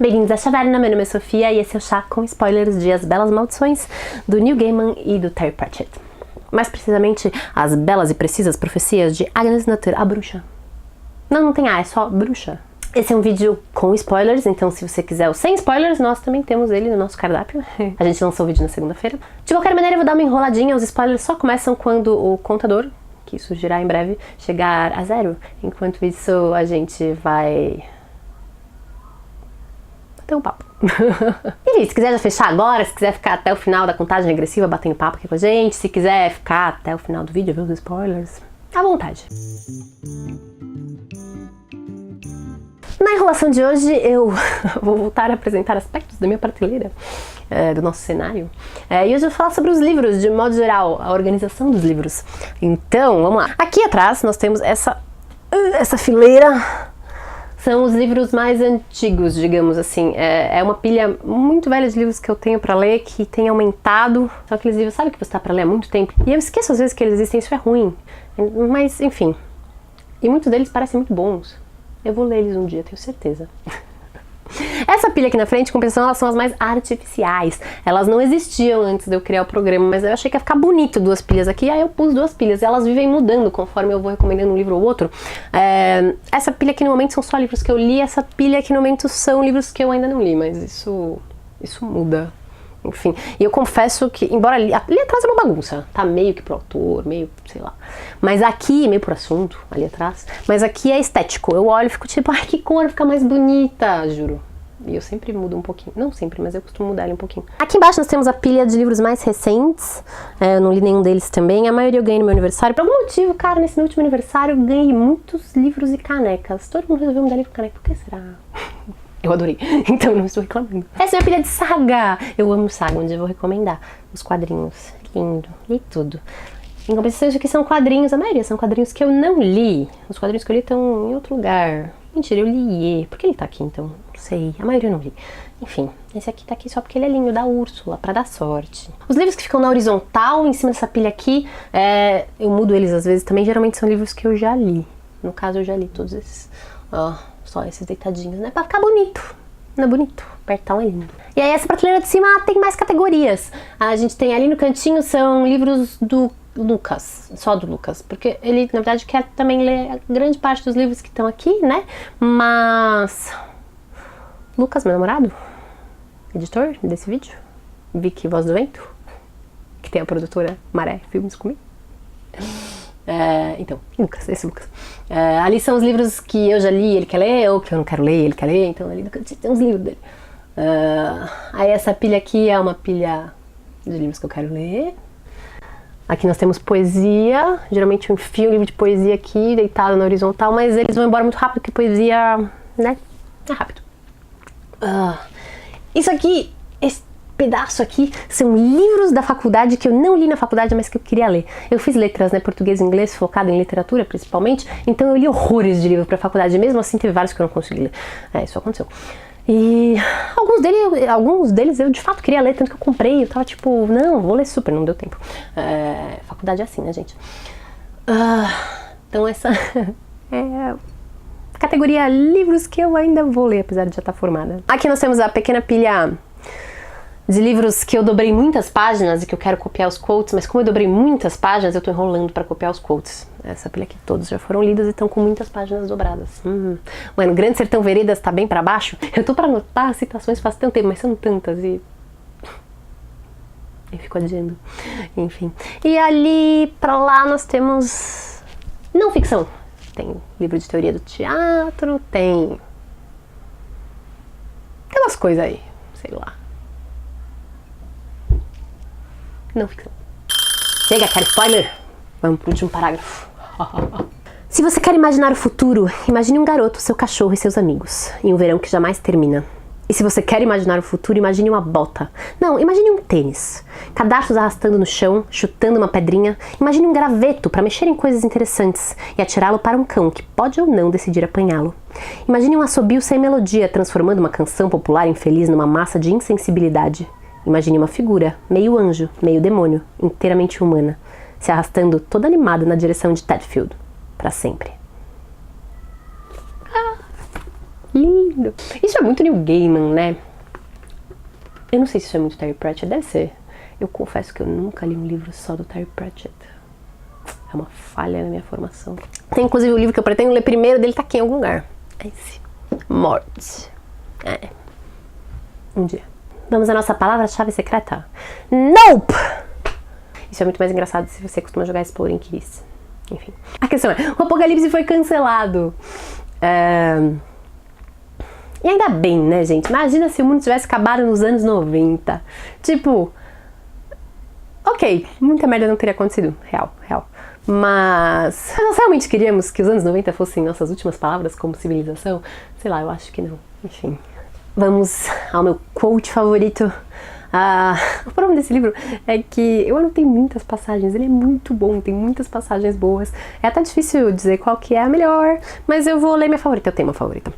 Bem-vindos à Chaverna, meu nome é Sofia e esse é o chá com spoilers de As Belas Maldições, do Neil Gaiman e do Terry Pratchett. Mais precisamente, As Belas e Precisas Profecias de Agnes Nutter, a bruxa. Não tem A, é só bruxa. Esse é um vídeo com spoilers, então se você quiser o sem spoilers, nós também temos ele no nosso cardápio. A gente lançou o vídeo na segunda-feira. De qualquer maneira, eu vou dar uma enroladinha, os spoilers só começam quando o contador, que surgirá em breve, chegar a 0. Enquanto isso, a gente vai bater um papo. E se quiser já fechar agora, se quiser ficar até o final da contagem regressiva batendo papo aqui com a gente, se quiser ficar até o final do vídeo, ver os spoilers, à vontade. Na enrolação de hoje eu vou voltar a apresentar aspectos da minha prateleira, do nosso cenário, e hoje eu vou falar sobre os livros, de modo geral, a organização dos livros. Então, vamos lá. Aqui atrás nós temos essa fileira, são os livros mais antigos, digamos assim. É uma pilha muito velha de livros que eu tenho pra ler, que tem aumentado. São aqueles livros, sabe, que você tá pra ler há muito tempo? E eu esqueço às vezes que eles existem, isso é ruim. Mas, enfim. E muitos deles parecem muito bons. Eu vou ler eles um dia, tenho certeza. Essa pilha aqui na frente, em compensação, elas são as mais artificiais. Elas não existiam antes de eu criar o programa, mas eu achei que ia ficar bonito duas pilhas aqui, aí eu pus duas pilhas. E elas vivem mudando conforme eu vou recomendando um livro ou outro. Essa pilha aqui no momento são só livros que eu li, essa pilha aqui no momento são livros que eu ainda não li, mas isso muda. Enfim, e eu confesso que, embora ali atrás é uma bagunça, tá meio que pro autor, meio, sei lá. Mas aqui, meio pro assunto, ali atrás, mas aqui é estético. Eu olho e fico tipo, ai, que cor fica mais bonita, juro. E eu sempre mudo um pouquinho, não sempre, mas eu costumo mudar ele um pouquinho. Aqui embaixo nós temos a pilha de livros mais recentes, eu não li nenhum deles também, a maioria eu ganhei no meu aniversário. Por algum motivo, cara, nesse meu último aniversário eu ganhei muitos livros e canecas. Todo mundo resolveu me dar livro e caneca, por que será? Eu adorei, então não estou reclamando. Essa é a pilha de saga. Eu amo saga, onde eu vou recomendar os quadrinhos. Lindo, li tudo. Em compensação, isso aqui são quadrinhos, a maioria são quadrinhos que eu não li. Os quadrinhos que eu li estão em outro lugar. Mentira, eu li. Por que ele tá aqui então? Não sei, a maioria eu não li. Enfim, esse aqui tá aqui só porque ele é lindo, da Úrsula, pra dar sorte. Os livros que ficam na horizontal, em cima dessa pilha aqui, eu mudo eles às vezes também, geralmente são livros que eu já li. No caso, eu já li todos esses. Ó. Só esses deitadinhos, né? Pra ficar bonito. Não é bonito? Apertão é lindo. E aí essa prateleira de cima tem mais categorias. A gente tem ali no cantinho, são livros do Lucas. Só do Lucas. Porque ele, na verdade, quer também ler a grande parte dos livros que estão aqui, né? Mas... Lucas, meu namorado, editor desse vídeo, Vicky Voz do Vento, que tem a produtora Maré Filmes comigo. Então, Lucas, esse Lucas. Ali são os livros que eu já li, ele quer ler, ou que eu não quero ler, ele quer ler, então ali tem uns livros dele. Aí essa pilha aqui é uma pilha de livros que eu quero ler. Aqui nós temos poesia, geralmente eu enfio um livro de poesia aqui, deitado na horizontal, mas eles vão embora muito rápido, porque poesia, né, é rápido. Isso aqui, esse pedaço aqui, são livros da faculdade que eu não li na faculdade, mas que eu queria ler. Eu fiz letras, né, português e inglês, focado em literatura principalmente, então eu li horrores de livro pra faculdade, mesmo assim teve vários que eu não consegui ler. Isso aconteceu. E alguns deles eu de fato queria ler, tanto que eu comprei, eu tava tipo, não, vou ler super, não deu tempo. Faculdade é assim, né, gente? Então essa é a categoria livros que eu ainda vou ler, apesar de já estar formada. Aqui nós temos a pequena pilha de livros que eu dobrei muitas páginas e que eu quero copiar os quotes, mas como eu dobrei muitas páginas, eu tô enrolando pra copiar os quotes. Essa pilha aqui todos já foram lidos e estão com muitas páginas dobradas. Mano, Grande Sertão Veredas tá bem pra baixo. Eu tô pra anotar as citações faz tanto tempo, mas são tantas e... eu fico adiando. Enfim. E ali pra lá nós temos... não ficção. Tem livro de teoria do teatro, tem umas coisas aí, sei lá. Não ficção. Chega, quero spoiler? Vamos pro último parágrafo. Se você quer imaginar o futuro, imagine um garoto, seu cachorro e seus amigos, em um verão que jamais termina. E se você quer imaginar o futuro, imagine uma bota. Não, imagine um tênis. Cadarços arrastando no chão, chutando uma pedrinha. Imagine um graveto para mexer em coisas interessantes e atirá-lo para um cão que pode ou não decidir apanhá-lo. Imagine um assobio sem melodia, transformando uma canção popular infeliz numa massa de insensibilidade. Imagine uma figura, meio anjo, meio demônio, inteiramente humana, se arrastando toda animada na direção de Tedfield, para sempre. Lindo! lindo. Isso é muito Neil Gaiman, né? Eu não sei se isso é muito Terry Pratchett, deve ser. Eu confesso que eu nunca li um livro só do Terry Pratchett. É uma falha na minha formação. Tem inclusive o livro que eu pretendo ler primeiro dele, tá aqui em algum lugar. É esse. Morte. É. Um dia. Vamos à nossa palavra-chave secreta. Nope! Isso é muito mais engraçado se você costuma jogar Exploding Keys. Enfim. A questão é, o Apocalipse foi cancelado. E ainda bem, né, gente? Imagina se o mundo tivesse acabado nos anos 90. Tipo... Ok, muita merda não teria acontecido. Real. Mas nós realmente queríamos que os anos 90 fossem nossas últimas palavras como civilização? Sei lá, eu acho que não. Enfim. Vamos ao meu quote favorito. O problema desse livro é que eu anotei muitas passagens, ele é muito bom, tem muitas passagens boas. É até difícil dizer qual que é a melhor, mas eu vou ler minha favorita, eu tenho uma favorita.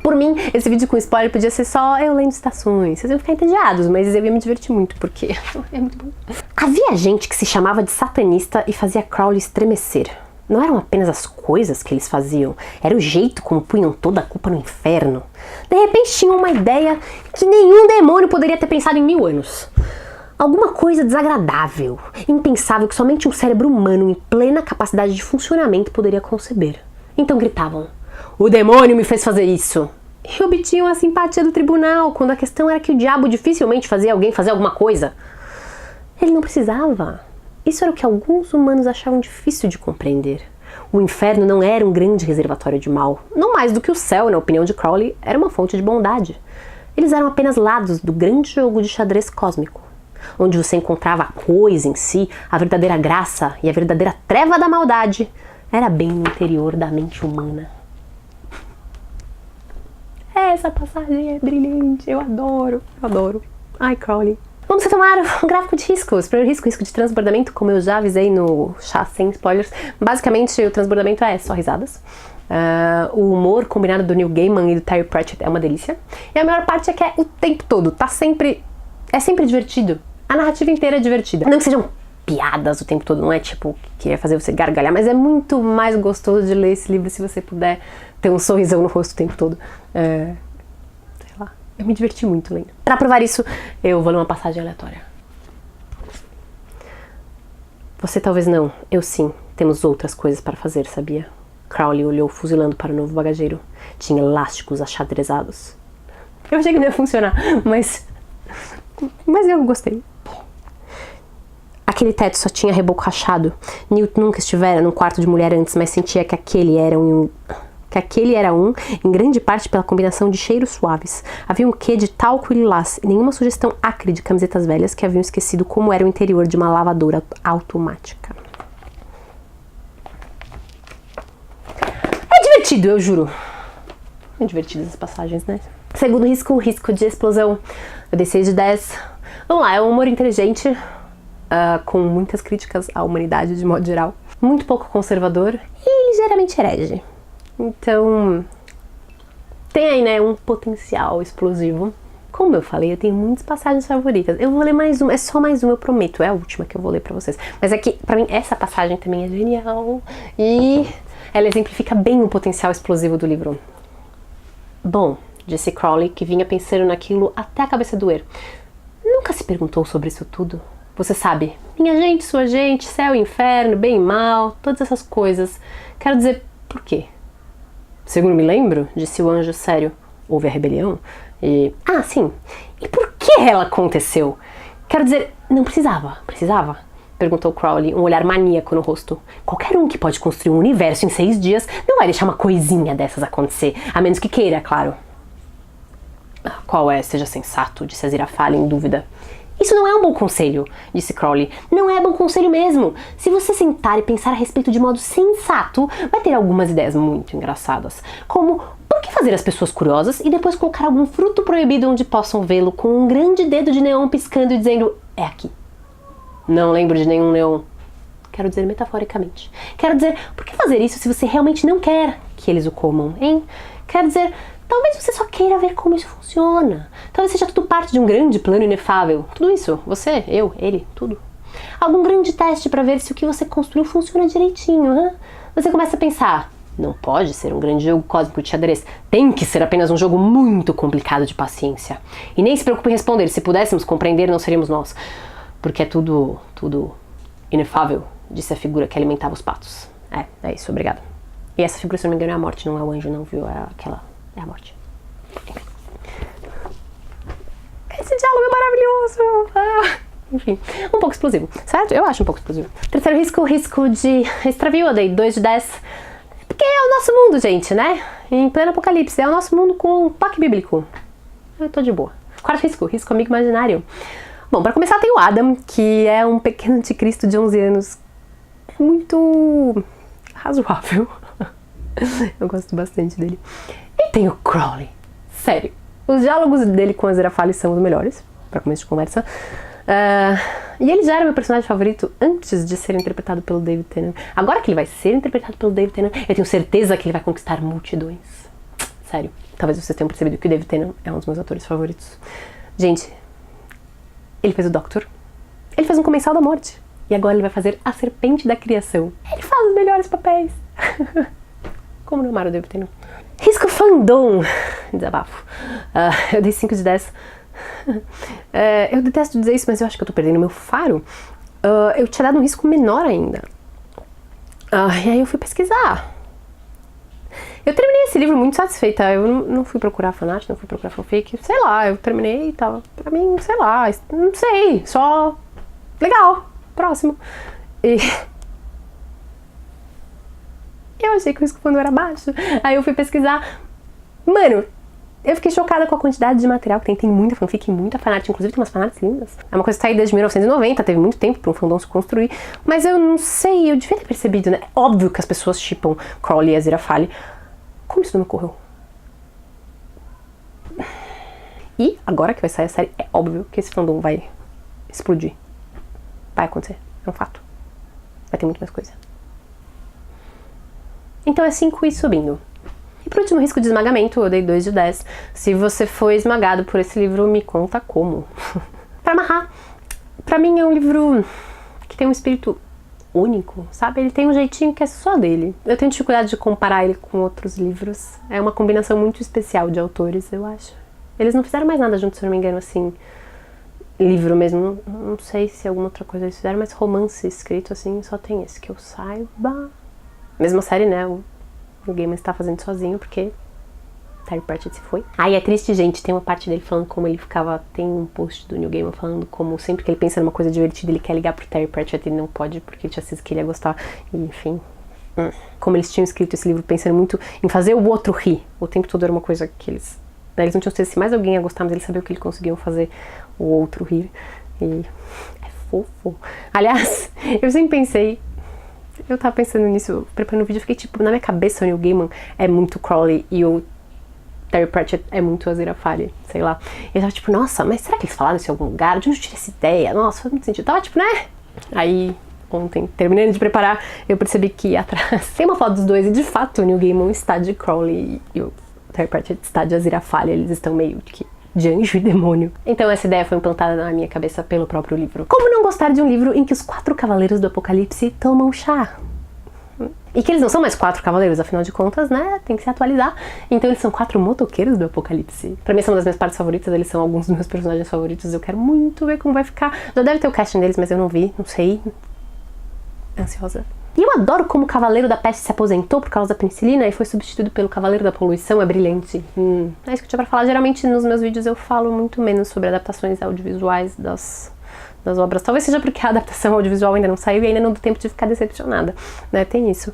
Por mim, esse vídeo com spoiler podia ser só eu lendo citações. Vocês iam ficar entediados, mas eu ia me divertir muito, porque é muito bom. Havia gente que se chamava de satanista e fazia Crowley estremecer. Não eram apenas as coisas que eles faziam, era o jeito como punham toda a culpa no inferno. De repente tinham uma ideia que nenhum demônio poderia ter pensado em 1000 anos. Alguma coisa desagradável, impensável que somente um cérebro humano em plena capacidade de funcionamento poderia conceber. Então gritavam: "O demônio me fez fazer isso!" E obtinham a simpatia do tribunal, quando a questão era que o diabo dificilmente fazia alguém fazer alguma coisa. Ele não precisava. Isso era o que alguns humanos achavam difícil de compreender. O inferno não era um grande reservatório de mal. Não mais do que o céu, na opinião de Crowley, era uma fonte de bondade. Eles eram apenas lados do grande jogo de xadrez cósmico, onde você encontrava a coisa em si, a verdadeira graça e a verdadeira treva da maldade. Era bem no interior da mente humana. Essa passagem é brilhante, eu adoro. Ai, Crowley. Vamos retomar o gráfico de riscos. Primeiro risco de transbordamento, como eu já avisei no chá sem spoilers. Basicamente, o transbordamento é só risadas. O humor combinado do Neil Gaiman e do Terry Pratchett é uma delícia. E a melhor parte é que é o tempo todo, é sempre divertido. A narrativa inteira é divertida. Não que sejam piadas o tempo todo, não é tipo que ia fazer você gargalhar, mas é muito mais gostoso de ler esse livro se você puder ter um sorrisão no rosto o tempo todo. Sei lá, eu me diverti muito lendo. Pra provar isso, eu vou ler uma passagem aleatória. Você talvez não, eu sim. Temos outras coisas para fazer, sabia? Crowley olhou fuzilando para o novo bagageiro. Tinha elásticos achadrezados. Eu achei que não ia funcionar, mas eu gostei. Aquele teto só tinha reboco rachado. Newt nunca estivera num quarto de mulher antes, mas sentia que aquele era um, em grande parte pela combinação de cheiros suaves. Havia um quê de talco e lilás, e nenhuma sugestão acre de camisetas velhas que haviam esquecido como era o interior de uma lavadora automática. É divertido, eu juro. É divertido essas passagens, né? Segundo risco, o risco de explosão. Eu dei 6 de 10. Vamos lá, é um humor inteligente, com muitas críticas à humanidade de modo geral. Muito pouco conservador e ligeiramente herege. Então, tem aí, né, um potencial explosivo. Como eu falei, eu tenho muitas passagens favoritas. Eu vou ler mais uma, é só mais uma, eu prometo. É a última que eu vou ler pra vocês. Mas é que, pra mim, essa passagem também é genial. E ela exemplifica bem o potencial explosivo do livro. Bom, disse Crowley, que vinha pensando naquilo até a cabeça doer. Nunca se perguntou sobre isso tudo? Você sabe, minha gente, sua gente, céu e inferno, bem e mal, todas essas coisas. Quero dizer, por quê? Segundo me lembro, disse o anjo sério, houve a rebelião e... Ah, sim. E por que ela aconteceu? Quero dizer, não precisava? Perguntou Crowley, um olhar maníaco no rosto. Qualquer um que pode construir um universo em 6 dias não vai deixar uma coisinha dessas acontecer, a menos que queira, claro. Qual é? Seja sensato, disse Aziraphale em dúvida. Isso não é um bom conselho, disse Crowley. Não é bom conselho mesmo. Se você sentar e pensar a respeito de modo sensato, vai ter algumas ideias muito engraçadas. Como, por que fazer as pessoas curiosas e depois colocar algum fruto proibido onde possam vê-lo com um grande dedo de neon piscando e dizendo, é aqui. Não lembro de nenhum neon. Quero dizer metaforicamente. Quero dizer, por que fazer isso se você realmente não quer que eles o comam, hein? Quero dizer... Talvez você só queira ver como isso funciona. Talvez seja tudo parte de um grande plano inefável. Tudo isso, você, eu, ele, tudo. Algum grande teste para ver se o que você construiu funciona direitinho, hein? Você começa a pensar, Não pode ser um grande jogo cósmico de xadrez. Tem que ser apenas um jogo muito complicado de paciência. E nem se preocupe em responder. Se pudéssemos compreender, não seríamos nós. Porque é tudo inefável, disse a figura que alimentava os patos. É isso, obrigada. E essa figura, se não me engano, é a morte, não é o anjo, não, viu? É a morte. Esse diálogo é maravilhoso! Enfim, um pouco explosivo, certo? Eu acho um pouco explosivo. Terceiro risco, o risco de extravio. Eu dei 2 de 10. Porque é o nosso mundo, gente, né? Em pleno apocalipse. É o nosso mundo com um toque bíblico. Eu tô de boa. Quarto risco, risco amigo imaginário. Bom, pra começar tem o Adam, que é um pequeno anticristo de 11 anos. Muito razoável. Eu gosto bastante dele. E tem o Crowley. Sério. Os diálogos dele com a Aziraphale são os melhores, pra começo de conversa. E ele já era meu personagem favorito antes de ser interpretado pelo David Tennant. Agora que ele vai ser interpretado pelo David Tennant, eu tenho certeza que ele vai conquistar multidões. Sério. Talvez vocês tenham percebido que o David Tennant é um dos meus atores favoritos. Gente, ele fez o Doctor. Ele fez um Comensal da Morte. E agora ele vai fazer a Serpente da Criação. Ele faz os melhores papéis. Como não amar o David Tennant? Risco fandom. Desabafo. Eu dei 5 de 10. Eu detesto dizer isso, mas eu acho que eu tô perdendo meu faro. Eu tinha dado um risco menor ainda. E aí eu fui pesquisar. Eu terminei esse livro muito satisfeita. Eu não fui procurar fanart, não fui procurar fanfic. Sei lá, eu terminei e tava. Pra mim, sei lá, não sei. Só legal. Próximo. E eu achei que o risco fandom era baixo. Aí eu fui pesquisar. Mano, eu fiquei chocada com a quantidade de material que tem. Tem muita fanfic, muita fanart. Inclusive tem umas fanarts lindas. É uma coisa que tá aí desde 1990. Teve muito tempo pra um fandom se construir. Mas eu não sei, eu devia ter percebido, né? É óbvio que as pessoas shippam Crowley e Aziraphale. Como isso não me ocorreu? E agora que vai sair a série, é óbvio que esse fandom vai explodir. Vai acontecer. É um fato. Vai ter muito mais coisa. Então é 5 e subindo. E por último, risco de esmagamento, eu dei 2 de 10. Se você foi esmagado por esse livro, me conta como. Pra amarrar, pra mim é um livro que tem um espírito único, sabe? Ele tem um jeitinho que é só dele. Eu tenho dificuldade de comparar ele com outros livros. É uma combinação muito especial de autores, eu acho. Eles não fizeram mais nada juntos, se eu não me engano, assim, livro mesmo. Não sei se alguma outra coisa eles fizeram, mas romance escrito, assim, só tem esse que eu saiba. Mesma série, né? O Gaiman está fazendo sozinho, porque Terry Pratchett se foi. E é triste, gente, tem uma parte dele falando como ele ficava... Tem um post do Neil Gaiman falando como sempre que ele pensa numa coisa divertida, ele quer ligar pro Terry Pratchett e ele não pode, porque ele tinha certeza que ele ia gostar. E, enfim, como eles tinham escrito esse livro pensando muito em fazer o outro rir. O tempo todo era uma coisa que eles... Eles não tinham certeza se mais alguém ia gostar, mas eles sabiam que eles conseguiam fazer o outro rir. E é fofo. Aliás, eu sempre pensei... Eu tava pensando nisso, preparando o vídeo, eu fiquei tipo, na minha cabeça o Neil Gaiman é muito Crowley e o Terry Pratchett é muito Aziraphale, sei lá. E eu tava tipo, nossa, mas será que eles falaram isso em algum lugar? De onde eu tirei essa ideia? Nossa, faz muito sentido. Eu tava tipo, né? Aí, ontem, terminando de preparar, eu percebi que atrás tem uma foto dos dois e de fato o Neil Gaiman está de Crowley e o Terry Pratchett está de Aziraphale. Eles estão meio que de anjo e demônio. Então essa ideia foi implantada na minha cabeça pelo próprio livro. Como não gostar de um livro em que os 4 cavaleiros do apocalipse tomam chá? E que eles não são mais 4 cavaleiros, afinal de contas, né? Tem que se atualizar. Então eles são 4 motoqueiros do apocalipse. Pra mim são uma das minhas partes favoritas, eles são alguns dos meus personagens favoritos. Eu quero muito ver como vai ficar. Já deve ter o casting deles, mas eu não vi, não sei. Ansiosa. E eu adoro como o Cavaleiro da Peste se aposentou por causa da penicilina e foi substituído pelo Cavaleiro da Poluição, é brilhante. É isso que eu tinha pra falar. Geralmente nos meus vídeos eu falo muito menos sobre adaptações audiovisuais das obras. Talvez seja porque a adaptação audiovisual ainda não saiu e ainda não deu tempo de ficar decepcionada, né? Tem isso.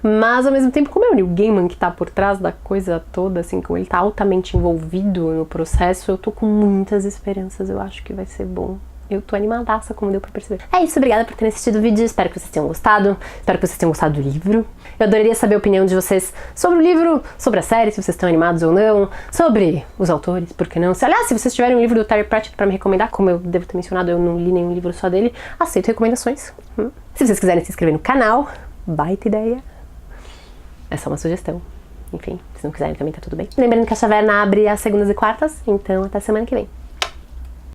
Mas ao mesmo tempo, como é o Neil Gaiman que tá por trás da coisa toda, assim, como ele tá altamente envolvido no processo, eu tô com muitas esperanças. Eu acho que vai ser bom. Eu tô animadaça, como deu pra perceber. É isso, obrigada por terem assistido o vídeo, espero que vocês tenham gostado, espero que vocês tenham gostado do livro. Eu adoraria saber a opinião de vocês sobre o livro, sobre a série, se vocês estão animados ou não, sobre os autores, por que não. Aliás, se vocês tiverem um livro do Terry Pratchett pra me recomendar, como eu devo ter mencionado, eu não li nenhum livro só dele, aceito recomendações. Se vocês quiserem se inscrever no canal, baita ideia. É só uma sugestão. Enfim, se não quiserem também tá tudo bem. Lembrando que a Chaverna abre às segundas e quartas, então até semana que vem.